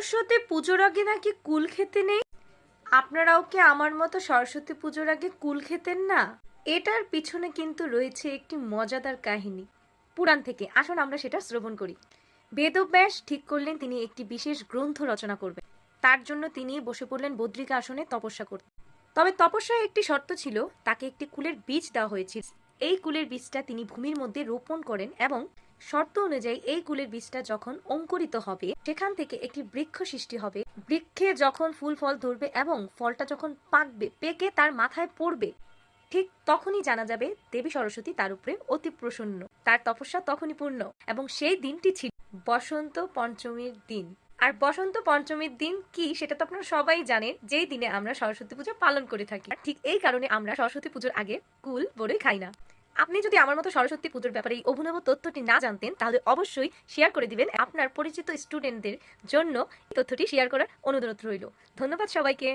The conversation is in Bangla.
সরস্বতী পুজোর আগে নাকি কুল খেতে নেই। আপনারাও কি আমার মতো সরস্বতী পুজোর আগে কুল খেতেন না? এটার পিছনে কিন্তু রয়েছে একটি মজাদার কাহিনী পুরাণ থেকে। আসুন আমরা সেটা শ্রবণ করি। বেদব্যাস ঠিক করলেন তিনি একটি বিশেষ গ্রন্থ রচনা করবেন। তার জন্য তিনি বসে পড়লেন বদ্রিকা আসনে তপস্যা করতে। তবে তপস্যায় একটি শর্ত ছিল, তাকে একটি কুলের বীজ দেওয়া হয়েছিল। এই কুলের বীজটা তিনি ভূমির মধ্যে রোপণ করেন এবং শর্ত অনুযায়ী এই কুলের বীজটা যখন অঙ্কুরিত হবে সেখান থেকে একটি বৃক্ষ সৃষ্টি হবে। বৃক্ষে যখন ফুল ফল ধরবে এবং ফলটা যখন পাকবে, পেকে তার মাথায় পড়বে, ঠিক তখনই জানা যাবে দেবী সরস্বতী তার উপরে অতি প্রসন্ন। তার তপস্যা তখনই পূর্ণ এবং সেই দিনটি ছিল বসন্ত পঞ্চমীর দিন। আর বসন্ত পঞ্চমীর দিন কি সেটা তো আপনারা সবাই জানেন, যেই দিনে আমরা সরস্বতী পুজো পালন করে থাকি। ঠিক এই কারণে আমরা সরস্বতী পুজোর আগে কুল বড়ই খাই না। আপনি যদি আমার মতো সরস্বতী পুজোর ব্যাপারে এই অভিনব তথ্যটি না জানতেন তাহলে অবশ্যই শেয়ার করে দিবেন। আপনার পরিচিত স্টুডেন্টদের জন্য এই তথ্যটি শেয়ার করার অনুরোধ রইল। ধন্যবাদ সবাইকে।